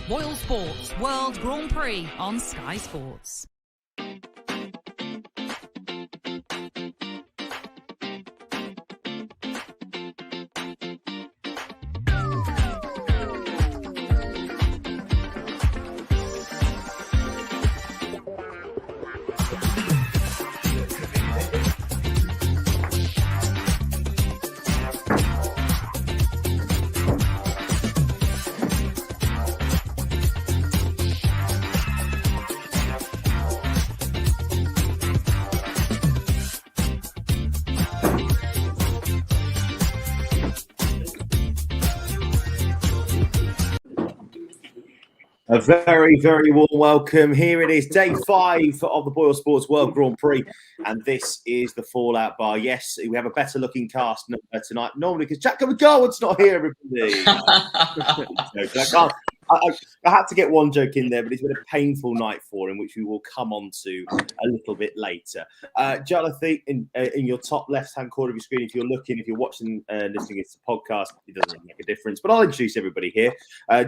BoyleSports World Grand Prix on Sky Sports. A very, very warm welcome. Here it is, day 5 of the BoyleSports World Grand Prix, and this is the Fallout Bar. Yes, we have a better looking cast tonight, normally because Jack McGowan's not here, everybody. I had to get one joke in there, but it's been a painful night for him, which we will come on to a little bit later. Jonathan, in your top left-hand corner of your screen, if you're watching, listening to the podcast, it doesn't really make a difference, but I'll introduce everybody here.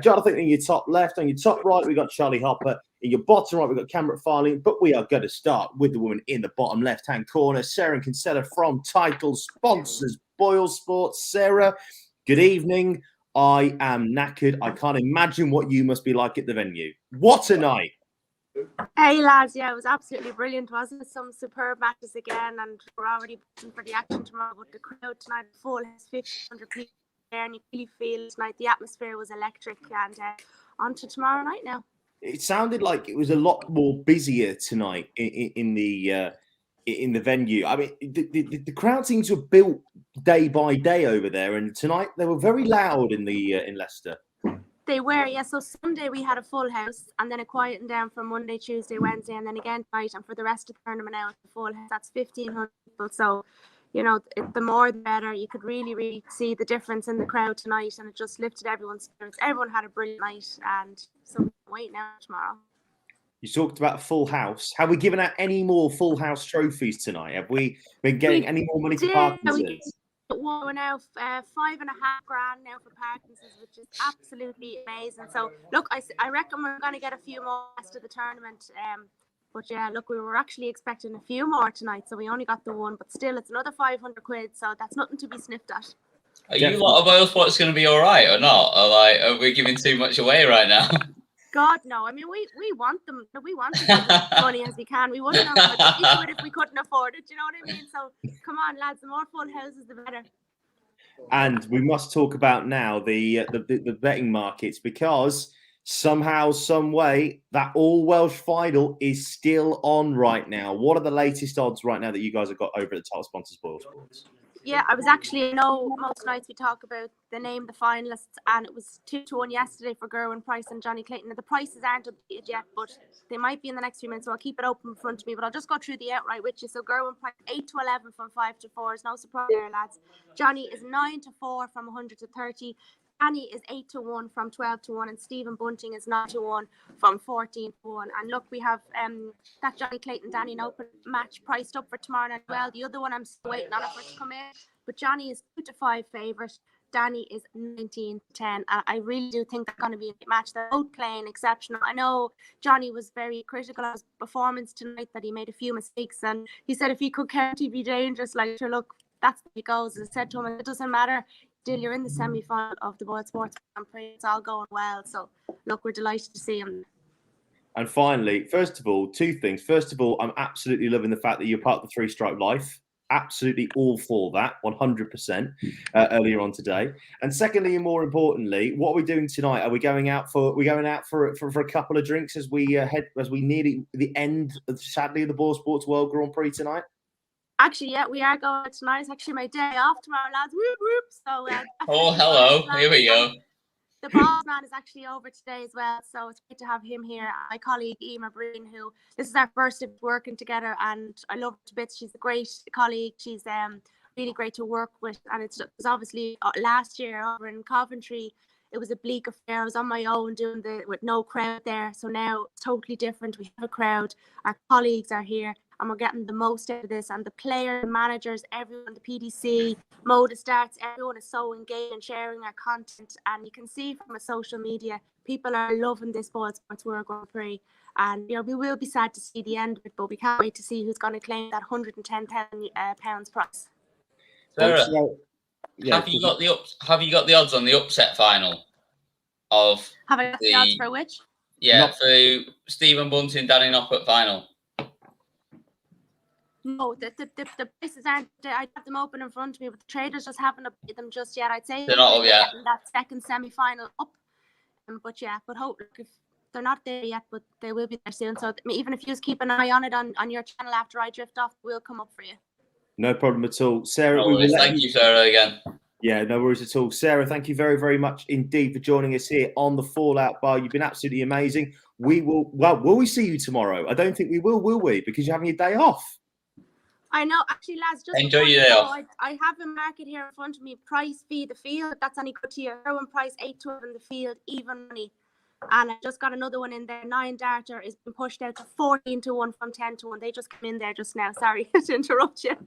Jonathan, in your top left, on your top right, we've got Charlie Hopper. In your bottom right, we've got Cameron Farley, but we are going to start with the woman in the bottom left-hand corner, Sarah Kinsella from Title Sponsors BoyleSports. Sarah, good evening. I am knackered. I can't imagine what you must be like at the venue. What a night. Hey lads, yeah, it was absolutely brilliant, wasn't it? Some superb matches again, and we're already pushing for the action tomorrow. But the crowd tonight, full, has 1,500 people there, and you really feel tonight the atmosphere was electric. And on to tomorrow night now. It sounded like it was a lot more busier tonight in the venue. I mean, the crowd seems to have built day by day over there, and tonight they were very loud in Leicester. They were, yeah. So Sunday we had a full house, and then it quietened down for Monday, Tuesday, Wednesday, and then again tonight. And for the rest of the tournament now, it's a full house. That's 1,500 people. So, you know, the more the better. You could really, really see the difference in the crowd tonight, and it just lifted everyone's spirits. Everyone had a brilliant night, and so we can't wait now tomorrow. You talked about a full house. Have we given out any more full house trophies tonight? Have we been getting any more money for Parkinson's? We're now $5,500 now for Parkinson's, which is absolutely amazing. So look, I reckon we're going to get a few more rest of the tournament. But yeah, look, we were actually expecting a few more tonight, so we only got the one. But still, it's another 500 quid, so that's nothing to be sniffed at. Are you lot of BoyleSports going to be all right or not? Or are we giving too much away right now? God, no. I mean, we want them. We want to give as money as we can. We wouldn't have it if we couldn't afford it. You know what I mean? So come on, lads. The more full houses, the better. And we must talk about now the betting markets, because somehow, some way, that all Welsh final is still on right now. What are the latest odds right now that you guys have got over at the Title Sponsors BoyleSports? Yeah, I was actually, I know most nights we talk about the finalists, and it was 2-1 yesterday for Gerwin Price and Johnny Clayton. Now, the prices aren't updated yet, but they might be in the next few minutes, so I'll keep it open in front of me. But I'll just go through the outright with you. So Gerwin Price 8-11 from 5-4 is no surprise there, lads. Johnny is 9-4 from 100-30. Danny is 8-1 from 12-1, and Stephen Bunting is 9-1 from 14-1. And look, we have that Johnny Clayton Danny Noppert match priced up for tomorrow night as well. The other one I'm still waiting on it for it to come in, but Johnny is 2-5 favourite. Danny is 19-10, and I really do think that's going to be a match. They're both playing exceptional. I know Johnny was very critical of his performance tonight, that he made a few mistakes, and he said if he could count, he'd be dangerous. Like, sure, look, that's the way it goes. As I said to him, it doesn't matter. Still, you're in the semi-final of the BoyleSports Grand Prix. It's all going well. So, look, we're delighted to see him. And finally, first of all, two things. First of all, I'm absolutely loving the fact that you're part of the Three-Stripe Life. Absolutely all for that, 100% earlier on today. And secondly, and more importantly, what are we doing tonight? Are we going out for a couple of drinks as we near the end, sadly, of the BoyleSports World Grand Prix tonight? Actually, yeah, we are going tonight. It's actually my day off tomorrow, lads. Whoop, whoop. So, oh, hello. Here we go. The boss man is actually over today as well, so it's great to have him here. My colleague, Emma Breen, who this is our first of working together, and I love her to bits. She's a great colleague. She's really great to work with, and it was obviously last year over in Coventry. It was a bleak affair. I was on my own doing with no crowd there. So now it's totally different. We have a crowd. Our colleagues are here, and we're getting the most out of this. And the players, managers, everyone, the PDC, Moda Starts, everyone is so engaged in sharing our content. And you can see from a social media, people are loving this BoyleSports World Grand Prix. And, you know, we will be sad to see the end of it, but we can't wait to see who's going to claim that £110,000 prize. Sarah, Yeah, have you got the odds on the upset final of Have I got the odds for which? Yeah, for Stephen Bunting, Danny Noppert final. No, the prices aren't. I have them open in front of me, but the traders just haven't updated them just yet. I'd say they're not up yet. That second semi-final up, but yeah, but hope if they're not there yet, but they will be there soon. So even if you just keep an eye on it on your channel after I drift off, we'll come up for you. No problem at all, Sarah. Thank you, Sarah, again. Yeah, no worries at all. Sarah, thank you very, very much indeed for joining us here on the Fallout Bar. You've been absolutely amazing. Will we see you tomorrow? I don't think we will we? Because you're having your day off. I know. Actually, lads, just enjoy your day off. I have a market here in front of me. Price fee the field. That's any good to you. Heroin price 8-12 in the field, even money. And I just got another one in there. 9 darter is been pushed out to 14-1 from 10-1. They just came in there just now. Sorry to interrupt you.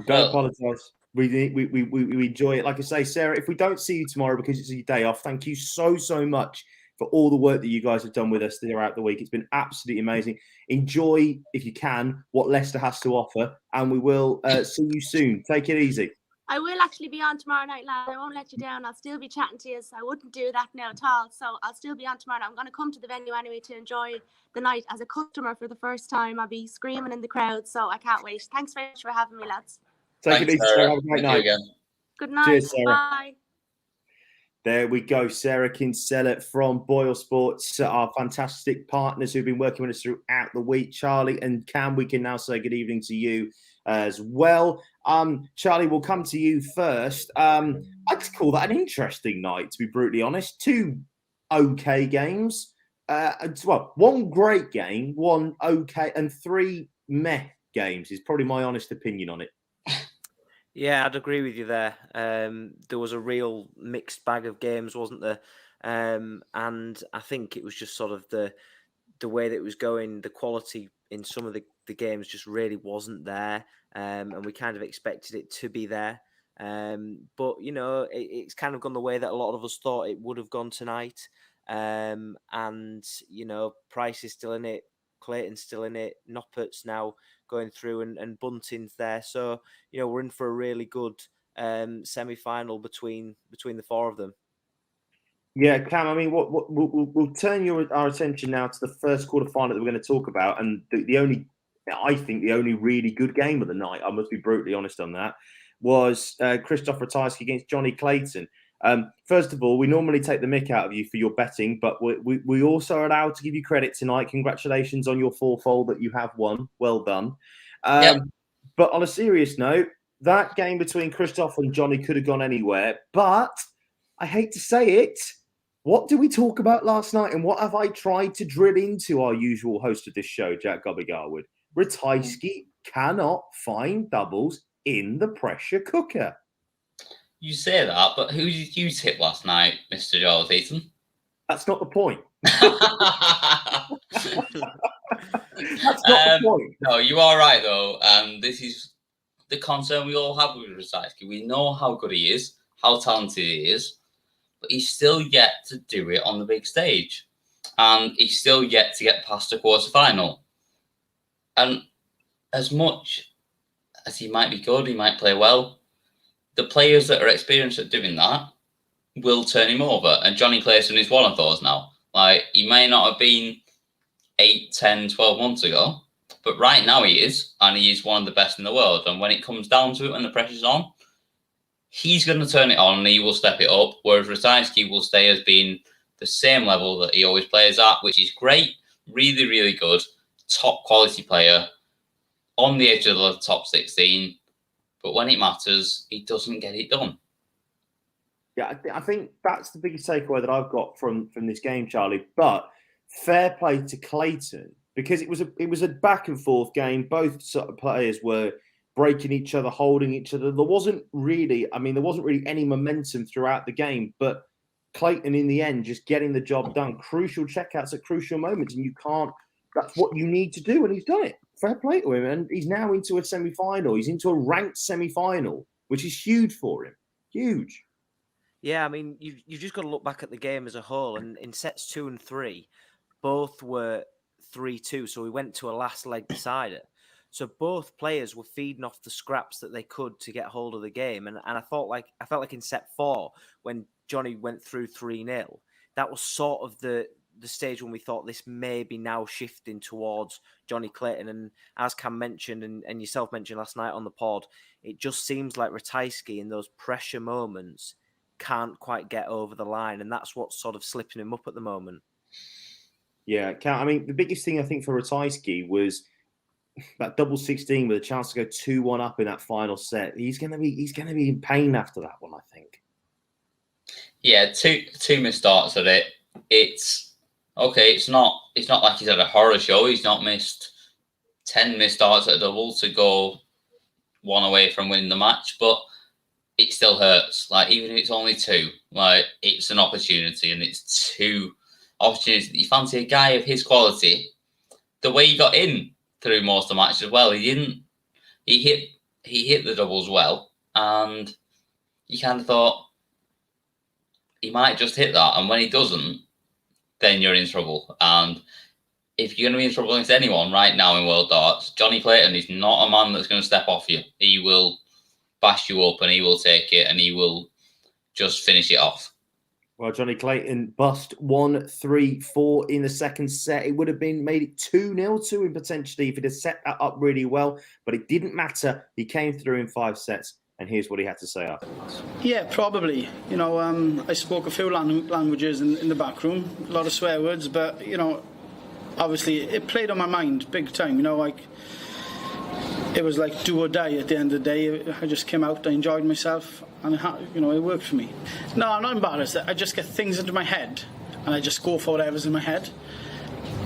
Don't apologise. We enjoy it. Like I say, Sarah, if we don't see you tomorrow because it's your day off, thank you so much for all the work that you guys have done with us throughout the week. It's been absolutely amazing. Enjoy, if you can, what Leicester has to offer, and we will see you soon. Take it easy. I will actually be on tomorrow night, lad. I won't let you down. I'll still be chatting to you, so I wouldn't do that now at all. So I'll still be on tomorrow night. I'm going to come to the venue anyway to enjoy the night as a customer for the first time. I'll be screaming in the crowd, so I can't wait. Thanks very much for having me, lads. Take it easy, Sarah. Have a great night. Good night. Cheers, Sarah. Bye. There we go. Sarah Kinsella from BoyleSports, our fantastic partners who've been working with us throughout the week. Charlie and Cam, we can now say good evening to you as well. Charlie, we'll come to you first. I'd call that an interesting night, to be brutally honest. 2 okay games. Well, 1 great game, 1 okay, and 3 meh games is probably my honest opinion on it. Yeah, I'd agree with you there. There was a real mixed bag of games, wasn't there? And I think it was just sort of the way that it was going, the quality in some of the games just really wasn't there. And we kind of expected it to be there. But, you know, it's kind of gone the way that a lot of us thought it would have gone tonight. And, you know, Price is still in it. Clayton's still in it. Noppert's now going through and Bunting's there. So, you know, we're in for a really good semi-final between the 4 of them. Yeah, Cam, I mean, we'll turn our attention now to the first quarter-final that we're going to talk about. And the only really good game of the night, I must be brutally honest on that, was Christoph Ratajski against Johnny Clayton. First of all, we normally take the mick out of you for your betting, but we also are allowed to give you credit tonight. Congratulations on your 4-fold that you have won. Well done. Yep. But on a serious note, that game between Christoph and Johnny could have gone anywhere. But I hate to say it, what did we talk about last night? And what have I tried to drill into our usual host of this show, Jack Gobby-Garwood? Ratajski cannot find doubles in the pressure cooker. You say that, but who did you tip last night, Mr. Jonathan? That's not the point. That's not the point. No, you are right, though. This is the concern we all have with Ratajski. We know how good he is, how talented he is, but he's still yet to do it on the big stage. And he's still yet to get past the quarter-final. And as much as he might be good, he might play well, the players that are experienced at doing that will turn him over. And Johnny Clayton is one of those now. Like, he may not have been 8, 10, 12 months ago, but right now he is, and he is one of the best in the world. And when it comes down to it, when the pressure's on, he's going to turn it on and he will step it up, whereas Ratajski will stay as being the same level that he always plays at, which is great, really, really good, top quality player, on the edge of the top 16, but when it matters, he doesn't get it done. Yeah, I think that's the biggest takeaway that I've got from this game, Charlie. But fair play to Clayton, because it was a back and forth game. Both sort of players were breaking each other, holding each other. There wasn't really any momentum throughout the game, but Clayton in the end just getting the job done. Crucial checkouts at crucial moments, and that's what you need to do, and he's done it. Fair play to him, and he's now into a semi-final. He's into a ranked semi-final, which is huge for him. Huge. Yeah, I mean, you've just got to look back at the game as a whole, and in sets 2 and 3, both were 3-2, so we went to a last leg decider. So both players were feeding off the scraps that they could to get hold of the game, and I felt like in set 4 when Johnny went through 3-0, that was sort of the stage when we thought this may be now shifting towards Johnny Clayton. And as Cam mentioned and yourself mentioned last night on the pod, it just seems like Ratajski in those pressure moments can't quite get over the line, and that's what's sort of slipping him up at the moment. Yeah, I mean, the biggest thing I think for Ratajski was that double 16 with a chance to go 2-1 up in that final set. He's gonna be in pain after that one, I think. Yeah, two missed starts at it. It's okay. It's not like he's had a horror show. He's not missed 10 missed starts at a double to go one away from winning the match, but it still hurts. Like, even if it's only 2, like, it's an opportunity, and it's 2 opportunities. You fancy a guy of his quality, the way he got in through most of the match as well. He hit the doubles well, and you kind of thought he might just hit that, and when he doesn't, then you're in trouble. And if you're going to be in trouble against anyone right now in World Darts, Johnny Clayton is not a man that's going to step off you. He will bash you up, and he will take it, and he will just finish it off. Well, Johnny Clayton bust 1-3-4 in the second set. It would have made it 2-0 to him potentially if he'd have set that up really well, but it didn't matter. He came through in 5 sets, and here's what he had to say afterwards. Yeah, probably. You know, I spoke a few languages in the back room, a lot of swear words, but, you know, obviously it played on my mind big time. You know, like, it was like do or die at the end of the day. I just came out, I enjoyed myself, and it worked for me. No, I'm not embarrassed. I just get things into my head, and I just go for whatever's in my head.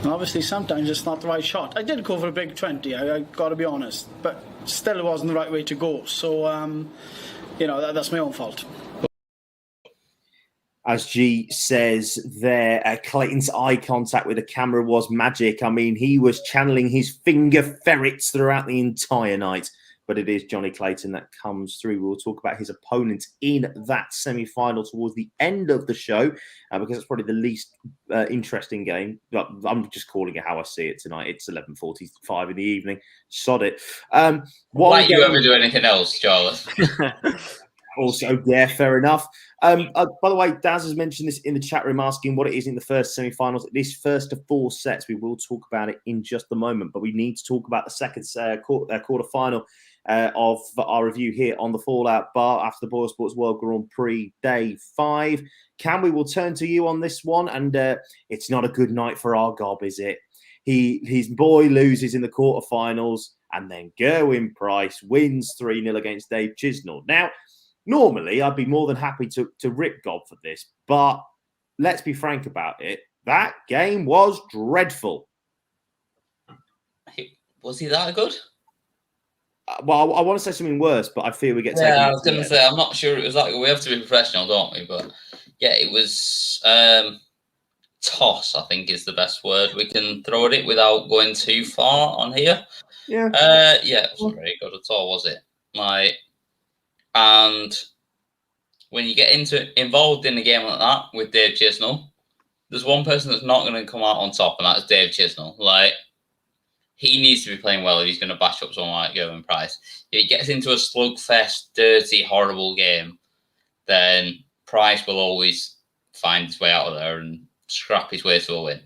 And obviously, sometimes it's not the right shot. I did go for a big 20, I got to be honest, but still it wasn't the right way to go. So, that's my own fault. As G says there, Clayton's eye contact with the camera was magic. I mean, he was channeling his finger ferrets throughout the entire night. But it is Johnny Clayton that comes through. We'll talk about his opponent in that semi-final towards the end of the show, because it's probably the least interesting game. But I'm just calling it how I see it tonight. It's 11:45 in the evening. Sod it. Why do you ever do anything else, Charles? Also, yeah, fair enough. By the way, Daz has mentioned this in the chat room, asking what it is in the first semi-finals. This first of 4 sets, we will talk about it in just a moment, but we need to talk about the second quarter-final of our review here on the Fallout Bar after the BoyleSports World Grand Prix Day 5. Cam, we will turn to you on this one, and it's not a good night for our gob, is it? His boy loses in the quarterfinals, and then Gerwin Price wins 3-0 against Dave Chisnall. Now, normally, I'd be more than happy to rip Gob for this, but let's be frank about it. That game was dreadful. Was he that good? Well, I want to say something worse, but I fear we get taken. Yeah, I was going to say, I'm not sure it was that good. We have to be professional, don't we? But yeah, it was toss, I think is the best word we can throw at it without going too far on here. Yeah. It wasn't very good at all, was it? And when you get involved in a game like that with Dave Chisnall, there's one person that's not going to come out on top, and that's Dave Chisnall. Like, he needs to be playing well if he's going to bash up someone like Gerwin Price. If he gets into a slugfest, dirty, horrible game, then Price will always find his way out of there and scrap his way to a win.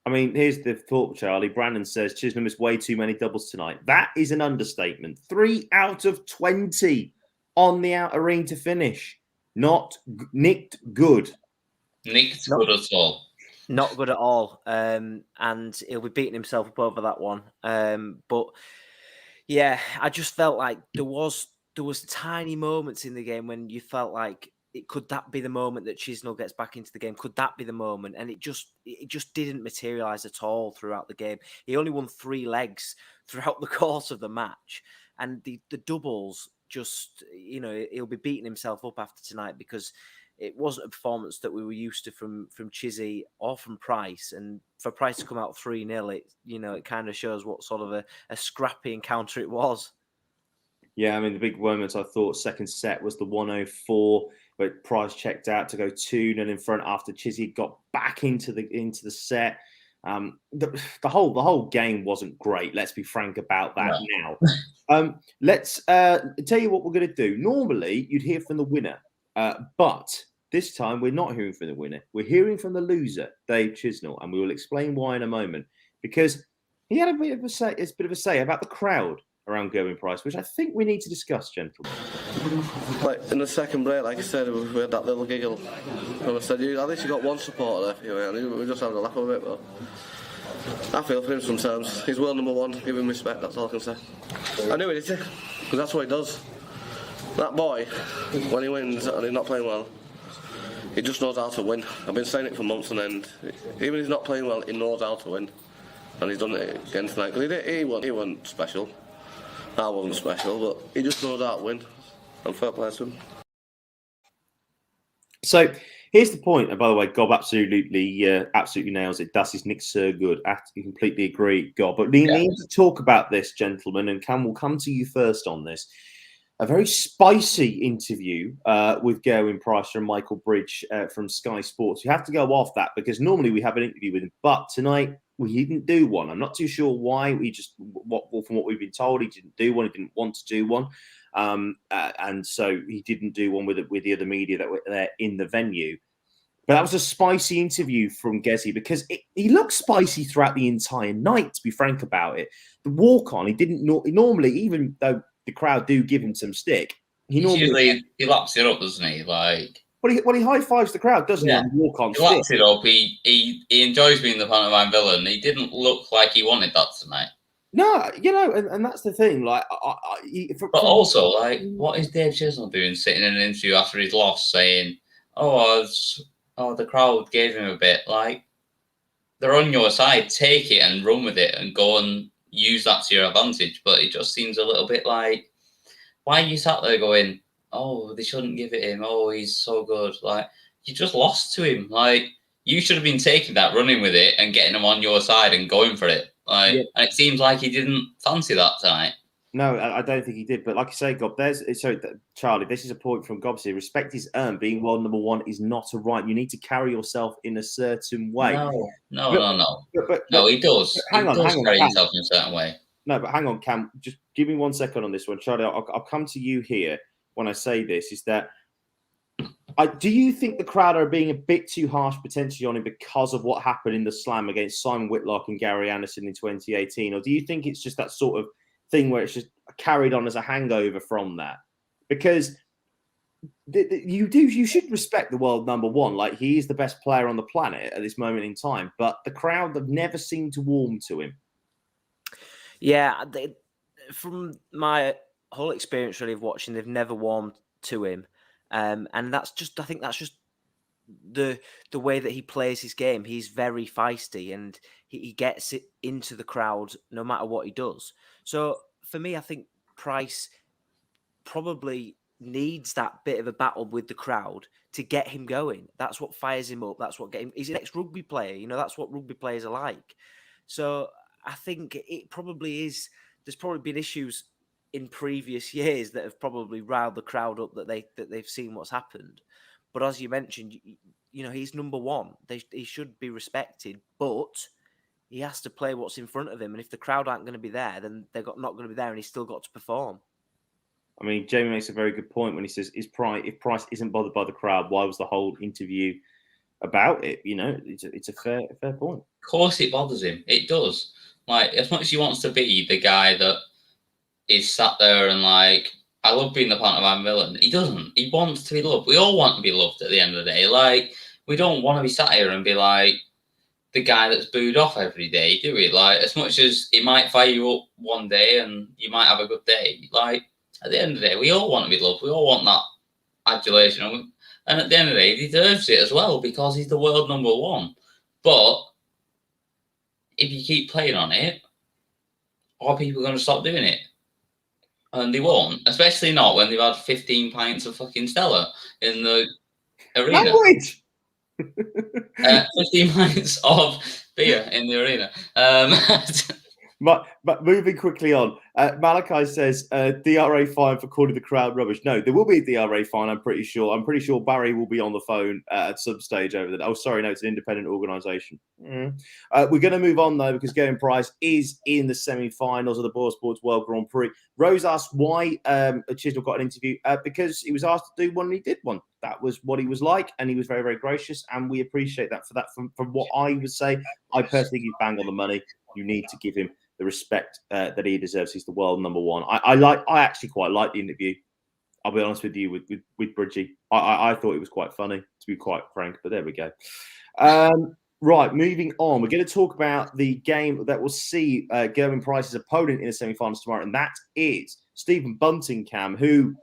I mean, here's the thought, Charlie. Brandon says Chisnall missed way too many doubles tonight. That is an understatement. 3 out of 20 on the outer ring to finish. Not nicked good. Nicked good at all. Not good at all. And he'll be beating himself up over that one. But yeah, I just felt like there was tiny moments in the game when you felt like could that be the moment that Chisnall gets back into the game? Could that be the moment? And it just didn't materialise at all throughout the game. He only won 3 legs throughout the course of the match. And the doubles just, he'll be beating himself up after tonight because it wasn't a performance that we were used to from Chizzy or from Price. And for Price to come out 3-0, it kind of shows what sort of a scrappy encounter it was. Yeah, I mean, the big moments I thought second set was the 104 but Price checked out to go 2-0 in front after Chizzy got back into the set. The whole game wasn't great. Let's be frank about that now. Let's tell you what we're going to do. Normally, you'd hear from the winner, but this time we're not hearing from the winner. We're hearing from the loser, Dave Chisnall, and we will explain why in a moment. Because he had a bit of a say about the crowd around Gerwyn Price, which I think we need to discuss, gentlemen. Like in the second break, like I said, we had that little giggle. And I said, at least you got one supporter there. We were just having a laugh of it, but I feel for him sometimes. He's world number one. Give him respect. That's all I can say. I knew it, because that's what he does. That boy, when he wins and he's not playing well, he just knows how to win. I've been saying it for months on end. Even if he's not playing well, he knows how to win. And he's done it again tonight. Because he wasn't special. I wasn't special, but he just knows how to win. And fair play to him. So here's the point. And by the way, Gob absolutely nails it. Das is nicht so good. I completely agree, Gob. But we need to talk about this, gentlemen, and we'll come to you first on this. A very spicy interview with Gerwyn Price from Michael Bridge from Sky Sports. You have to go off that because normally we have an interview with him, but tonight we didn't do one. I'm not too sure why. From what we've been told, he didn't do one. He didn't want to do one, and so he didn't do one with the other media that were there in the venue. But that was a spicy interview from Gezi because he looked spicy throughout the entire night. To be frank about it, the walk on he didn't normally, even though the crowd do give him some stick. He laps it up, doesn't he? Well, he high fives the crowd, doesn't he? And walk on. He laps it up. He enjoys being the pantomime villain. He didn't look like he wanted that tonight. No, and that's the thing. But also, what is Dave Chisnall doing, sitting in an interview after his loss, saying, the crowd gave him a bit. They're on your side. Take it and run with it, and go and use that to your advantage. But it just seems a little bit like, why are you sat there going, they shouldn't give it him. He's so good. You just lost to him. You should have been taking that, running with it, and getting him on your side and going for it. And it seems like he didn't fancy that tonight. No, I don't think he did. But like I say, Gob, Charlie, this is a point from Gob here. Respect is earned. Being world number one is not a right. You need to carry yourself in a certain way. No, he does. Hang on, carry himself in a certain way. No, but hang on, Cam. Just give me 1 second on this one, Charlie. I'll come to you here when I say this. Is that do you think the crowd are being a bit too harsh potentially on him because of what happened in the slam against Simon Whitlock and Gary Anderson in 2018, or do you think it's just that sort of thing where it's just carried on as a hangover from that? Because you should respect the world number one. He is the best player on the planet at this moment in time, but the crowd have never seemed to warm to him. Yeah, from my whole experience really of watching, they've never warmed to him, and I think that's just the way that he plays his game. He's very feisty, and he gets it into the crowd no matter what he does. So for me, I think Price probably needs that bit of a battle with the crowd to get him going. That's what fires him up. That's what gets him. He's an ex-rugby player. That's what rugby players are like. So I think it probably is. There's probably been issues in previous years that have probably riled the crowd up that they've seen what's happened. But as you mentioned, he's number one. He should be respected, but he has to play what's in front of him. And if the crowd aren't going to be there, then they're not going to be there, and he's still got to perform. I mean, Jamie makes a very good point when he says, if Price isn't bothered by the crowd, why was the whole interview about it? It's a fair point. Of course it bothers him. It does. As much as he wants to be the guy that is sat there and I love being the pantomime villain, he doesn't. He wants to be loved. We all want to be loved at the end of the day. We don't want to be sat here and be the guy that's booed off every day, do we? As much as it might fire you up one day and you might have a good day, at the end of the day, we all want to be loved. We all want that adulation. And at the end of the day, he deserves it as well because he's the world number one. But if you keep playing on it, are people going to stop doing it? And they won't, especially not when they've had 15 pints of fucking Stella in the arena. Language! 15 pints of beer in the arena. But moving quickly on, Malachi says DRA fine for calling the crowd rubbish. No, there will be a DRA fine. I'm pretty sure. I'm pretty sure Barry will be on the phone at some stage over there. Oh, sorry, no, it's an independent organisation. We're going to move on though because Gerwyn Price is in the semi-finals of the BoyleSports World Grand Prix. Rose asked why Chisnall got an interview because he was asked to do one and he did one. That was what he was like, and he was very, very gracious, and we appreciate that for that. From what I would say, I personally think he's bang on the money. You need to give him the respect that he deserves. He's the world number one. I actually quite like the interview. I'll be honest with you with Bridgie. I thought it was quite funny, to be quite frank, but there we go. Right, moving on. We're going to talk about the game that will see Gerwyn Price's opponent in the semi-finals tomorrow, and that is Stephen Bunting, Cam, who,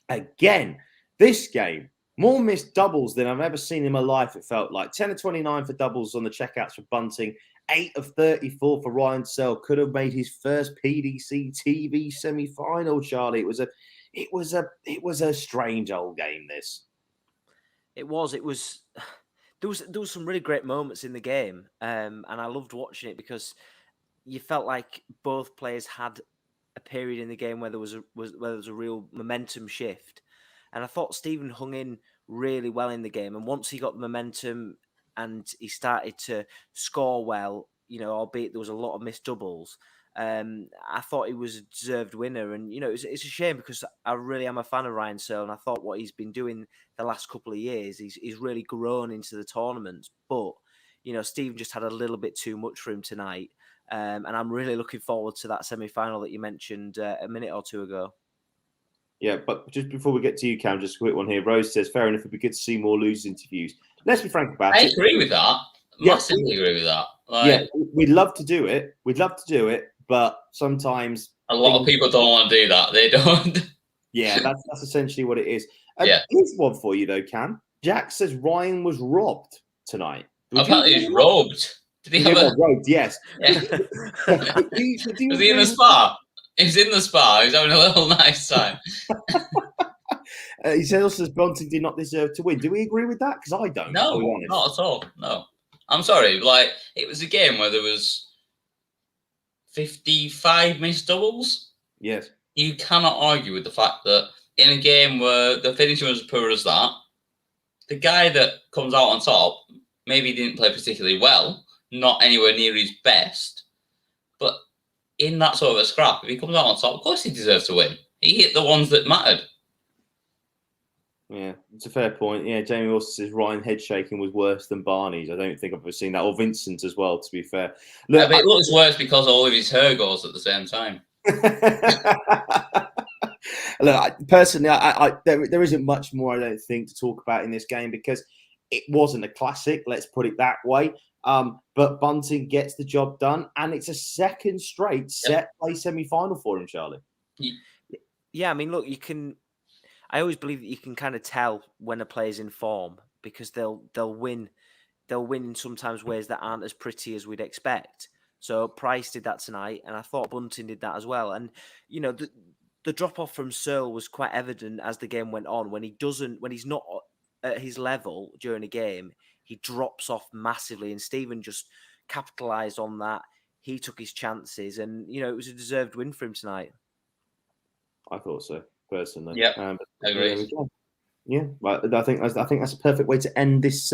again, this game, more missed doubles than I've ever seen in my life, it felt like. 10 of 29 for doubles on the checkouts for Bunting. 8 of 34 for Ryan Searle. Could have made his first PDC TV semi-final, Charlie. It was a strange old game, this. It was. There was some really great moments in the game, and I loved watching it because you felt like both players had a period in the game where there was a real momentum shift, and I thought Stephen hung in really well in the game. And once he got the momentum and he started to score well, albeit there was a lot of missed doubles, I thought he was a deserved winner. And, it's a shame because I really am a fan of Ryan Searle, and I thought what he's been doing the last couple of years, he's really grown into the tournament. But, Stephen just had a little bit too much for him tonight. And I'm really looking forward to that semi-final that you mentioned a minute or two ago. Yeah, but just before we get to you, Cam, just a quick one here. Rose says, fair enough, it'd be good to see more losers interviews. Let's be frank about it. I agree with that. Massively agree with that. We'd love to do it. But sometimes a lot of people don't want to do that. They don't. Yeah, that's essentially what it is. Here's one for you though, Cam. Jack says Ryan was robbed tonight. Apparently he's robbed. Did he have robbed? Yes. Yeah. Was he in the spa? He was in the spa. He was having a little nice time. He says Bunting did not deserve to win. Do we agree with that? Because I don't. No, not at all. No, I'm sorry. It was a game where there was 55 missed doubles. Yes. You cannot argue with the fact that in a game where the finishing was as poor as that, the guy that comes out on top maybe didn't play particularly well, not anywhere near his best, but in that sort of a scrap, if he comes out on top, of course he deserves to win. He hit the ones that mattered. Yeah, it's a fair point. Yeah, Jamie also says Ryan head shaking was worse than Barney's. I don't think I've ever seen that. Or Vincent as well, to be fair. Look, it looks worse because all of his hair goes at the same time. Look, personally, there isn't much more, I don't think, to talk about in this game because it wasn't a classic, let's put it that way. But Bunting gets the job done, and it's a second straight set play semi-final for him, Charlie. Yeah, I mean, look, I always believe that you can kind of tell when a player's in form because they'll win in sometimes ways that aren't as pretty as we'd expect. So Price did that tonight, and I thought Bunting did that as well. And the drop off from Searle was quite evident as the game went on. When he's not at his level during a game, he drops off massively, and Stephen just capitalised on that. He took his chances, and it was a deserved win for him tonight. I thought so. Personally, yeah, I agree. Yeah, but I think that's a perfect way to end this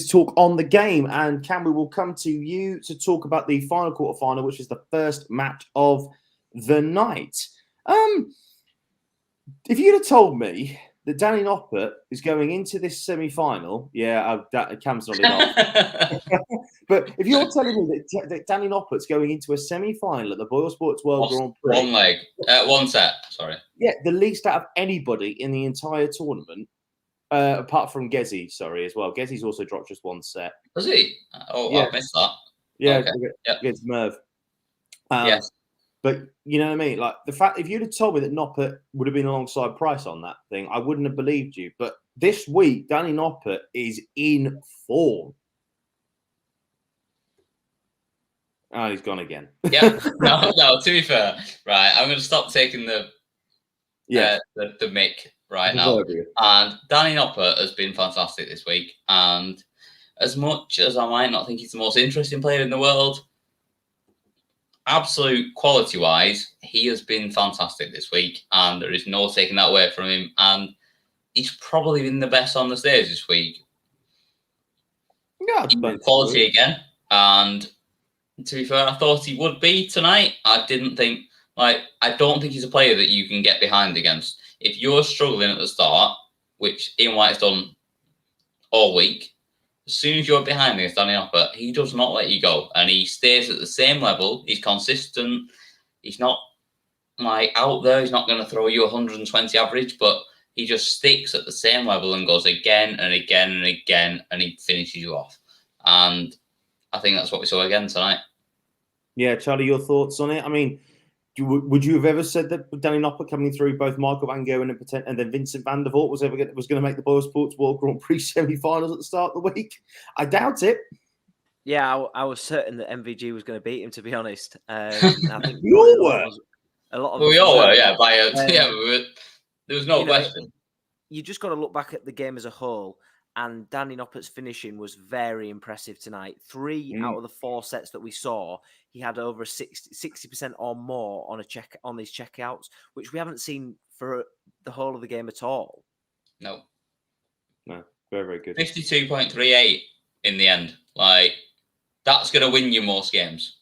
talk on the game. And Cam, we will come to you to talk about the final quarterfinal, which is the first match of the night. If you'd have told me that Danny Noppert is going into this semi-final, Cam's nodding off. But if you're telling me that Danny Noppert's going into a semi-final at the BoyleSports World Grand Prix, one set, sorry. Yeah, the least out of anybody in the entire tournament, apart from Gezi, as well. Gezi's also dropped just one set. Does he? Oh, yeah. I missed that. Yeah, okay. Against Merv. Yes. But you know what I mean? Like the fact, if you'd have told me that Noppert would have been alongside Price on that thing, I wouldn't have believed you. But this week, Danny Noppert is in form. Oh, he's gone again. Yeah. No, to be fair, right, I'm going to stop taking the mic right now. And Danny Noppert has been fantastic this week. And as much as I might not think he's the most interesting player in the world, absolute quality-wise, he has been fantastic this week, and there is no taking that away from him. And he's probably been the best on the stage this week. Yeah, quality again. And to be fair, I thought he would be tonight. I don't think he's a player that you can get behind against. If you're struggling at the start, which Ian White's done all week, as soon as you're behind against Danny Noppert, he does not let you go. And he stays at the same level. He's consistent. He's not out there. He's not going to throw you 120 average, but he just sticks at the same level and goes again and again and again, and he finishes you off. And I think that's what we saw again tonight. Yeah, Charlie, your thoughts on it? I mean, would you have ever said that Danny Noppert coming through both Michael Van Gerwen and then Vincent van der Voort was going to make the BoyleSports World Grand Prix semi-finals at the start of the week? I doubt it. Yeah, I was certain that MVG was going to beat him, to be honest. I think we all were. We all were, yeah. There was no question. You just got to look back at the game as a whole, and Danny Noppert's finishing was very impressive tonight. 3 out of the 4 sets that we saw, he had over 60% or more on his checkouts, which we haven't seen for the whole of the game at all. No, very, very good. 52.38 in the end. That's going to win you most games.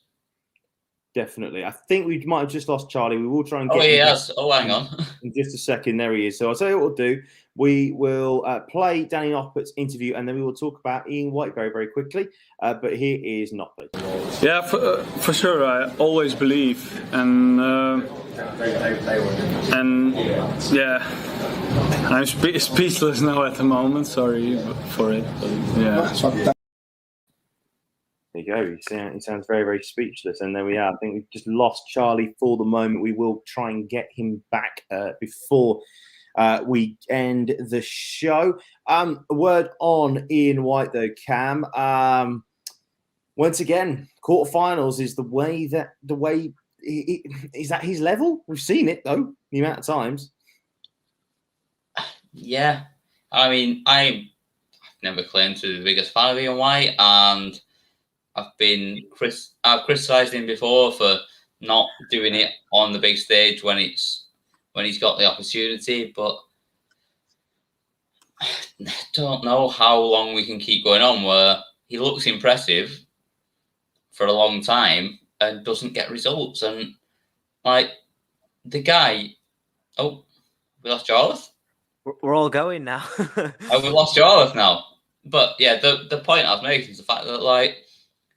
Definitely. I think we might have just lost Charlie. We will try and get him. Yes. Hang on. In just a second. There he is. So I'll tell you what we'll do. We will play Danny Noppert's interview, and then we will talk about Ian White very, very quickly. But here is Noppert. Yeah, for sure. I always believe. And yeah, I'm speechless now at the moment. Sorry for it. But yeah. There you go. He sounds very, very speechless. And there we are. I think we've just lost Charlie for the moment. We will try and get him back before we end the show. A word on Ian White, though, Cam. Once again, quarterfinals is the way is that his level? We've seen it, though, the amount of times. Yeah. I mean, I've never claimed to be the biggest fan of Ian White, and I've criticised him before for not doing it on the big stage when he's got the opportunity, but I don't know how long we can keep going on where he looks impressive for a long time and doesn't get results. And the guy, we lost Jarlath? We're all going now. We lost Jarlath now. But yeah, the point I was making is the fact that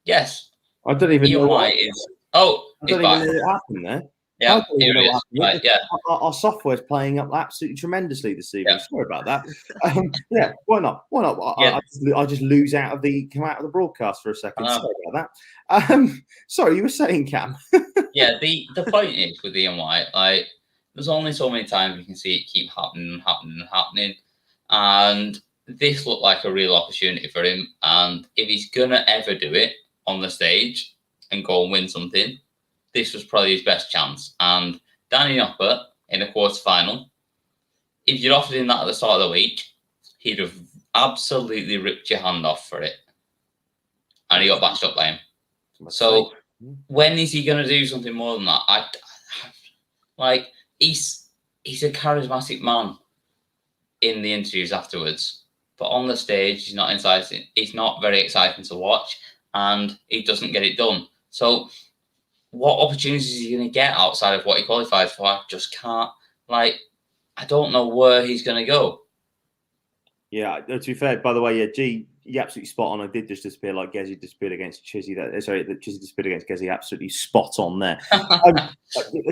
yes, I don't even know White is. I don't even know what happened there. Yeah, here it is. Right, yeah. Our software's playing up absolutely tremendously this evening. Yeah. Sorry about that. Yeah, why not? Why not? Yeah. I just come out of the broadcast for a second. Sorry about that. Sorry, you were saying, Cam. Yeah, the point is with Ian White, there's only so many times we can see it keep happening. And this looked like a real opportunity for him. And if he's gonna ever do it on the stage and go and win something, this was probably his best chance. And Danny Noppert in a quarterfinal, if you'd offered him that at the start of the week, he'd have absolutely ripped your hand off for it. And he got bashed up by him. So when is he going to do something more than that? He's a charismatic man in the interviews afterwards, but on the stage he's not exciting. He's not very exciting to watch, and he doesn't get it done. So what opportunities is he going to get outside of what he qualified for? I just can't. I don't know where he's going to go. Yeah, to be fair, by the way, yeah, G, you're absolutely spot on. I did just disappear like Gezi disappeared against Chizzy. That Chizzy disappeared against Gezi. Absolutely spot on there.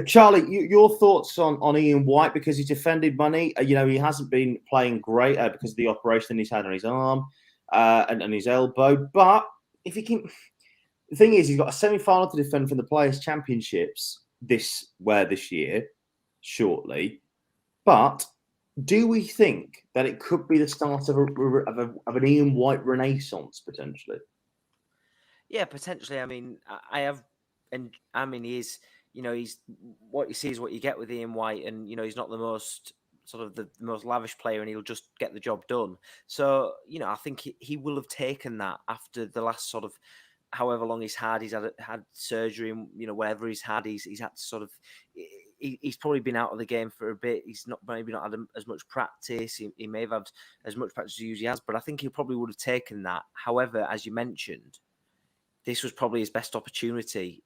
Charlie, your thoughts on Ian White, because he's defended money. He hasn't been playing great because of the operation he's had on his arm and his elbow. But if he can, the thing is, he's got a semi-final to defend from the Players' Championships this year, shortly. But do we think that it could be the start of an Ian White renaissance potentially? Yeah, potentially. I mean, he's what you see is what you get with Ian White, and he's not the most the most lavish player, and he'll just get the job done. So I think he will have taken that after the last however long he's had surgery, and whatever he's had to sort of. He's probably been out of the game for a bit. He's maybe not had as much practice. He may have had as much practice as he usually has, but I think he probably would have taken that. However, as you mentioned, this was probably his best opportunity,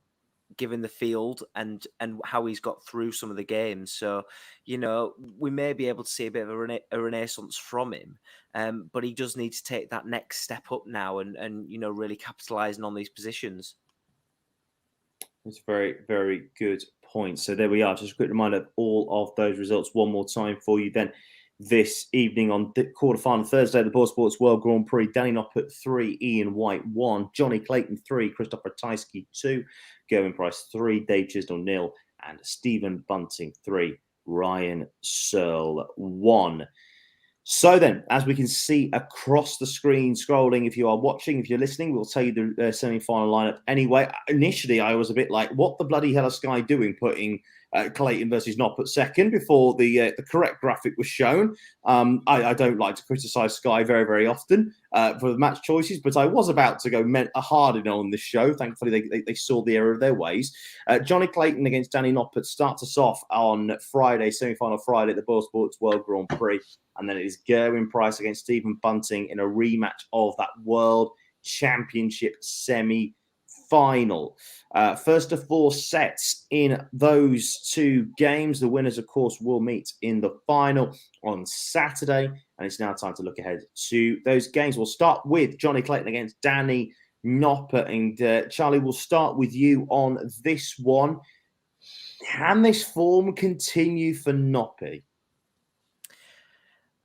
given the field and how he's got through some of the games. So, we may be able to see a bit of a renaissance from him, but he does need to take that next step up now and really capitalising on these positions. It's very, very good point. So there we are. Just a quick reminder of all of those results one more time for you then. This evening on the quarterfinal Thursday, the BoyleSports World Grand Prix, Danny Noppert 3, Ian White 1, Johnny Clayton 3, Christoph Ratajski 2, Gerwin Price 3, Dave Chisnall 0, and Stephen Bunting 3, Ryan Searle 1. So then, as we can see across the screen scrolling, if you are watching, if you're listening, we'll tell you the semi-final lineup anyway. Initially, I was a bit like, what the bloody hell is Sky doing putting Clayton versus Noppert second before the correct graphic was shown? I don't like to criticise Sky very, very often for the match choices, but I was about to go hard in on this show. Thankfully, they saw the error of their ways. Johnny Clayton against Danny Noppert starts us off on Friday, semi-final Friday at the BoyleSports World Grand Prix. And then it is Gerwin Price against Stephen Bunting in a rematch of that World Championship semi-final. First of 4 sets in those 2 games. The winners, of course, will meet in the final on Saturday. And it's now time to look ahead to those games. We'll start with Johnny Clayton against Danny Noppert. And Charlie, we'll start with you on this one. Can this form continue for Noppert?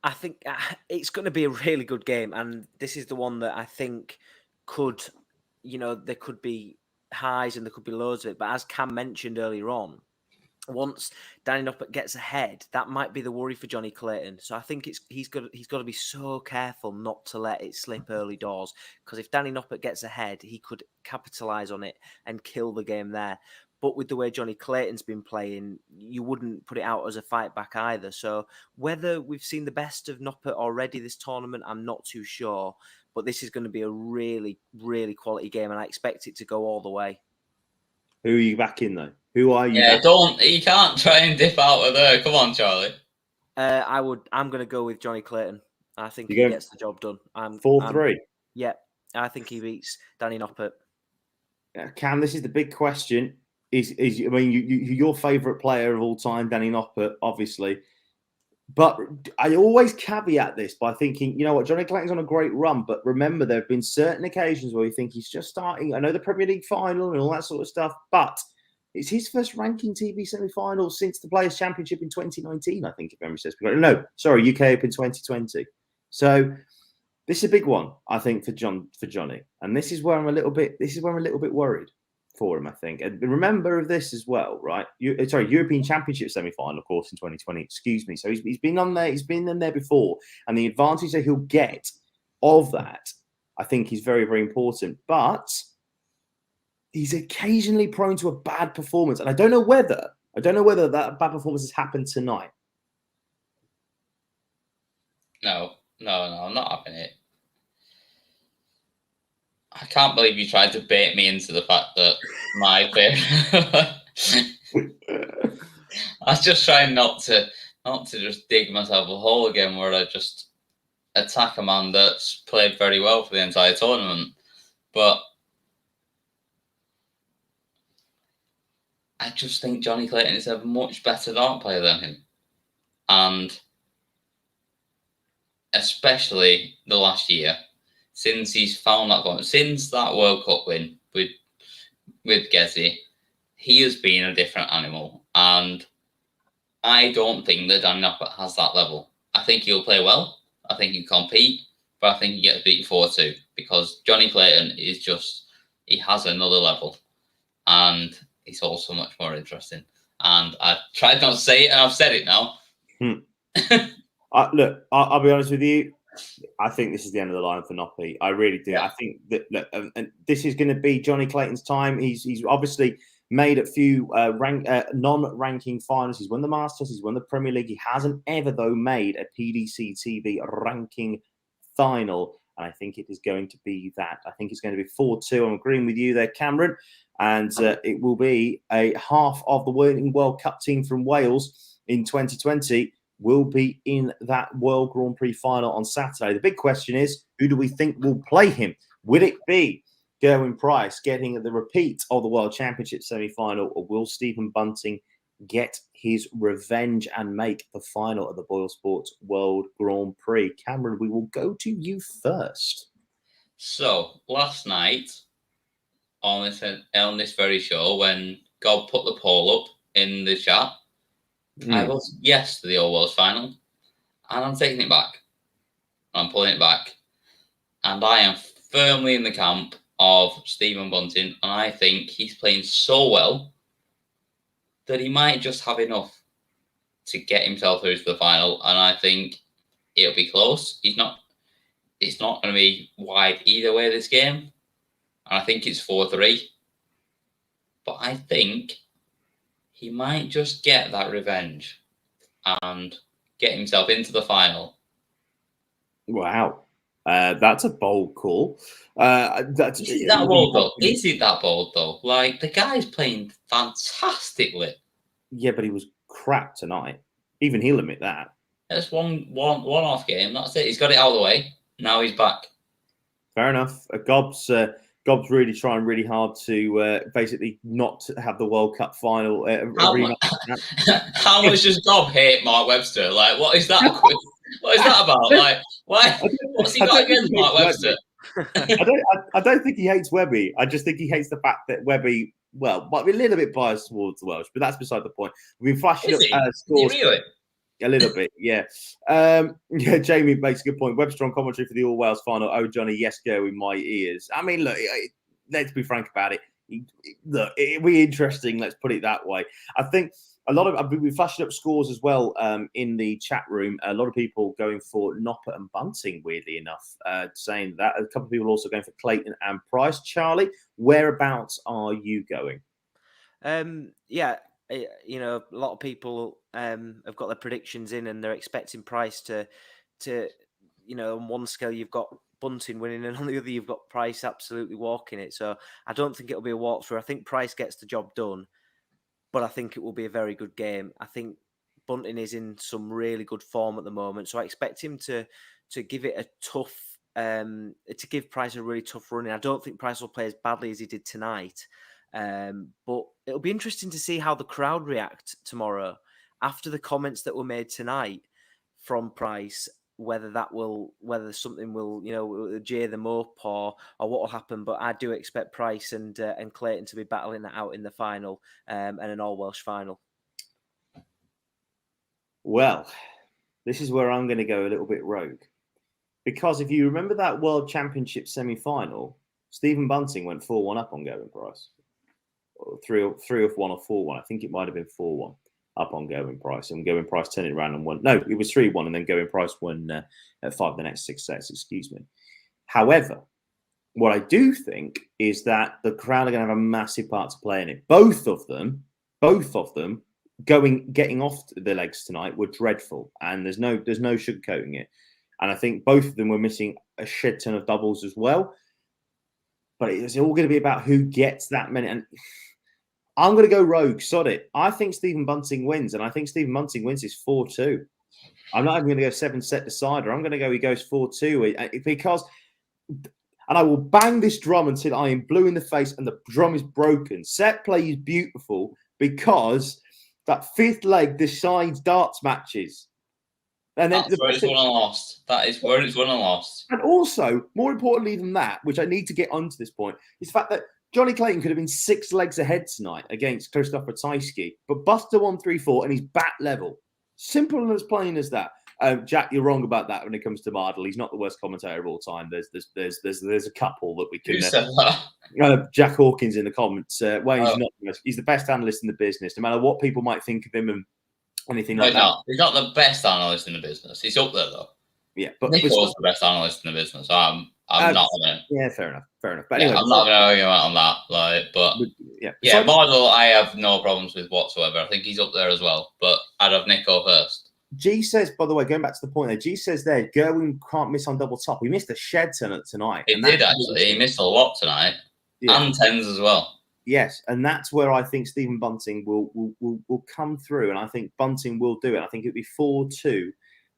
I think it's going to be a really good game, and this is the one that I think could, there could be highs and there could be lows of it. But as Cam mentioned earlier on, once Danny Noppert gets ahead, that might be the worry for Johnny Clayton. So I think he's got to be so careful not to let it slip early doors, because if Danny Noppert gets ahead, he could capitalise on it and kill the game there. But with the way Johnny Clayton's been playing, you wouldn't put it out as a fight back either. So whether we've seen the best of Noppert already this tournament, I'm not too sure. But this is going to be a really, really quality game, and I expect it to go all the way. Who are you backing, though? Who are you? Yeah, you can't try and dip out of there. Come on, Charlie. I'm going to go with Johnny Clayton. I think he gets the job done. 4-3. Yeah, I think he beats Danny Noppert. Cam, this is the big question. Your favourite player of all time, Danny Noppert, obviously. But I always caveat this by thinking, Johnny Clayton's on a great run, but remember, there have been certain occasions where you think he's just starting. I know the Premier League final and all that sort of stuff, but it's his first ranking TV semi-final since the Players' Championship in 2019, I think, if memory serves me. No, sorry, UK Open 2020. So this is a big one, I think, for Johnny. And this is where I'm a little bit worried for him, I think. And remember this as well, right? European Championship semi-final, of course, in 2020. Excuse me. So he's been on there. He's been in there before, and the advantage that he'll get of that, I think, is very, very important. But he's occasionally prone to a bad performance, and I don't know whether that bad performance has happened tonight. No, I'm not having it. I can't believe you tried to bait me into the fact that my favourite. I was just trying not to just dig myself a hole again, where I just attack a man that's played very well for the entire tournament. But I just think Johnny Clayton is a much better dart player than him, and especially the last year. Since he's found that point, since that World Cup win with Gezi, he has been a different animal. And I don't think that Danny Noppert has that level. I think he'll play well. I think he'll compete. But I think he gets beat 4-2. Because Johnny Clayton is he has another level. And he's also much more interesting. And I tried not to say it, and I've said it now. Look, I'll be honest with you. I think this is the end of the line for Noppert. I really do. Yeah. I think that and this is going to be Johnny Clayton's time. He's obviously made a few non-ranking finals. He's won the Masters. He's won the Premier League. He hasn't ever, though, made a PDC TV ranking final. And I think it is going to be that. I think it's going to be 4-2. I'm agreeing with you there, Cameron. And it will be a half of the Winning World Cup team from Wales in 2020 will be in that World Grand Prix final on Saturday. The big question is, who do we think will play him? Will it be Gerwyn Price getting the repeat of the World Championship semi-final, or will Stephen Bunting get his revenge and make the final of the BoyleSports World Grand Prix? Cameron, we will go to you first. So, last night on this very show, when God put the poll up in the chat, I was yes to the All Worlds final, and I'm taking it back. I'm pulling it back. And I am firmly in the camp of Stephen Bunting, and I think he's playing so well that he might just have enough to get himself through to the final, and I think it'll be close. It's not going to be wide either way this game, and I think it's 4-3. But I think he might just get that revenge and get himself into the final. Wow. That's a bold call. Is it that bold, though? Is it that bold, though? Like, the guy's playing fantastically. Yeah, but he was crap tonight. Even he'll admit that. That's one off game. That's it. He's got it out of the way. Now he's back. Fair enough. Gob's really trying really hard to basically not have the World Cup final. How much does Gob hate Mark Webster? Like, what is that? What is that about? Like, why? What's he got against Mark Webster? I don't think he hates Webby. I just think he hates the fact that Webby, well, might be a little bit biased towards the Welsh, but that's beside the point. We've been flashing up scores. Really? A little bit, yeah. Jamie makes a good point. Webster on commentary for the All Wales final. Oh, Johnny, yes, go in my ears. I mean, look, let's be frank about it. Look, it'll be interesting. Let's put it that way. I think we've flashed up scores as well in the chat room. A lot of people going for Noppert and Bunting, weirdly enough, saying that. A couple of people also going for Clayton and Price. Charlie, whereabouts are you going? Yeah, you know, a lot of people have got their predictions in, and they're expecting Price to you know, on one scale you've got Bunting winning, and on the other you've got Price absolutely walking it. So I don't think it'll be a walkthrough. I think Price gets the job done, but I think it will be a very good game. I think Bunting is in some really good form at the moment, so I expect him to give it a tough, to give Price a really tough run. I don't think Price will play as badly as he did tonight, but it'll be interesting to see how the crowd react tomorrow after the comments that were made tonight from Price. Whether something will, you know, jeer them up or what will happen. But I do expect Price and Clayton to be battling that out in the final and an all Welsh final. Well, this is where I'm going to go a little bit rogue, because if you remember that World Championship semi-final, Stephen Bunting went 4-1 up on Gerwyn Price, or 3-1 or 4-1. I think it might have been 4-1. Up on Gerwyn Price, and Gerwyn Price turned it around and won. No, it was 3-1, and then Gerwyn Price won at 5 the next 6 sets. Excuse me. However, what I do think is that the crowd are going to have a massive part to play in it. Both of them, getting off the legs tonight were dreadful, and there's no sugarcoating it. And I think both of them were missing a shed ton of doubles as well. But it's all going to be about who gets that many. And I'm going to go rogue. Sod it. I think Stephen Bunting wins, and I think Stephen Bunting wins is 4-2. I'm not even going to go 7-set decider. I'm going to go he goes 4-2 because, and I will bang this drum until I am blue in the face and the drum is broken. Set play is beautiful because that fifth leg decides darts matches. And then that's where it's won and lost. That is where it's won and lost. And also, more importantly than that, which I need to get onto this point, is the fact that Johnny Clayton could have been 6 legs ahead tonight against Krzysztof Ratajski, but Buster 1-3-4 and he's bat level. Simple and as plain as that. Jack, you're wrong about that when it comes to Mardle. He's not the worst commentator of all time. There's a couple that we can. Who said that? Jack Hawkins in the comments. Wayne's not. He's the best analyst in the business, no matter what people might think of him and anything like that. He's not the best analyst in the business. He's up there though. Yeah, but Nico's the best analyst in the business. I'm not gonna. Yeah, fair enough. But anyway, I'm not gonna argue on that. Mardle, I have no problems with whatsoever. I think he's up there as well. But I'd have Nico first. G says, by the way, going back to the point there, G says there, Gerwin can't miss on double top. We missed a shed tonight. It did, actually. He missed a lot tonight. Yeah. And tens as well. Yes, and that's where I think Stephen Bunting will come through, and I think Bunting will do it. I think it'll be 4-2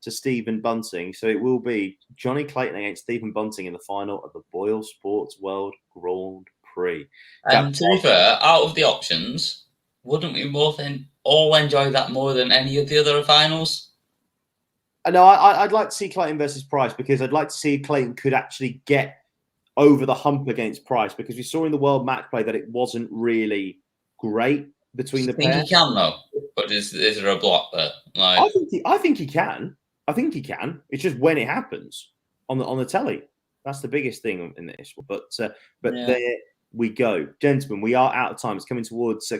to Stephen Bunting. So it will be Johnny Clayton against Stephen Bunting in the final of the BoyleSports World Grand Prix. To be fair, out of the options, wouldn't we both all enjoy that more than any of the other finals? No, I'd like to see Clayton versus Price, because I'd like to see if Clayton could actually get over the hump against Price, because we saw in the World Match Play that it wasn't really great between the pairs. I think he can, though. But is there a block there? Like... I think he can. I think he can. It's just when it happens on the telly. That's the biggest thing in this. But there we go. Gentlemen, we are out of time. It's coming towards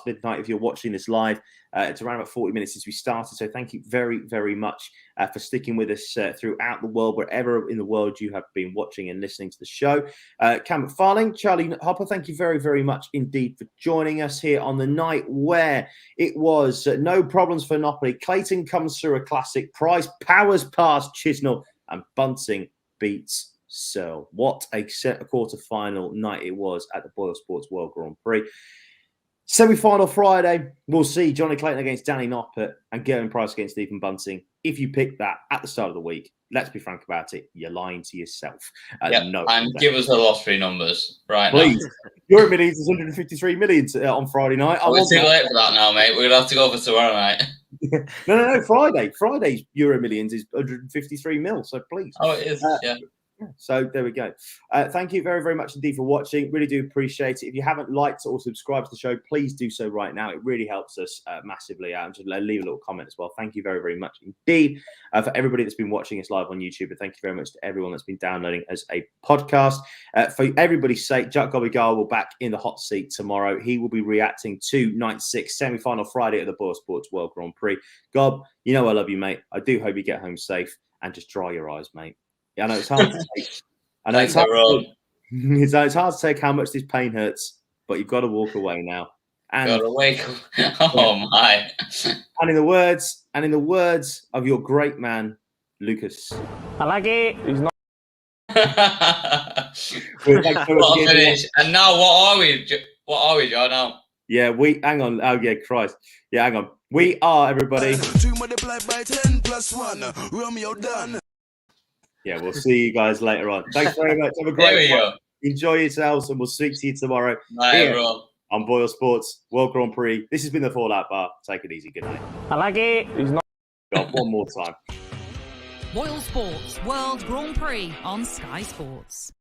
midnight if you're watching this live. It's around about 40 minutes since we started. So thank you very, very much for sticking with us throughout the world, wherever in the world you have been watching and listening to the show. Cam McFarlane, Charlie Hopper, thank you very, very much indeed for joining us here on the night where it was no problems for Noppert. Clayton comes through a classic. Price powers past Chisnall, and Bunting beats Searle. What a quarter-final night it was at the BoyleSports World Grand Prix. Semi-final Friday, we'll see Johnny Clayton against Danny Noppert and Gerwin Price against Stephen Bunting. If you pick that at the start of the week, let's be frank about it, you're lying to yourself. No, and give us the lottery numbers right please. Now. Euro Millions is 153 million on Friday night. We're too late for that now, mate. We're going to have to go for tomorrow night. No. Friday's Euro Millions is 153 mil, so please. Oh, it is, yeah. So there we go. Thank you very, very much indeed for watching. Really do appreciate it. If you haven't liked or subscribed to the show, please do so right now. It really helps us massively. And just leave a little comment as well. Thank you very, very much indeed for everybody that's been watching us live on YouTube. And thank you very much to everyone that's been downloading as a podcast. For everybody's sake, Jack Gobbigar will back in the hot seat tomorrow. He will be reacting to night 6, semi-final Friday at the BoyleSports World Grand Prix. Gob, you know I love you, mate. I do hope you get home safe, and just dry your eyes, mate. I know it's hard to take. I know it's hard to take how much this pain hurts, but you've got to walk away now. And got to wake. Oh my! And in the words of your great man, Lucas. I like it. He's not. Finish. And now what are we? What are we, Joe? Now? Yeah, hang on. Oh yeah, Christ. Yeah, hang on. We are everybody. 2 multiplied by 10 plus 1. Romeo done. Yeah, we'll see you guys later on. Thanks very much. Have a great one. Enjoy yourselves, and we'll speak to you tomorrow. Bye, everyone. On BoyleSports World Grand Prix. This has been the Fallout Bar. Take it easy. Good night. I like it. He's not. Got one more time. BoyleSports World Grand Prix on Sky Sports.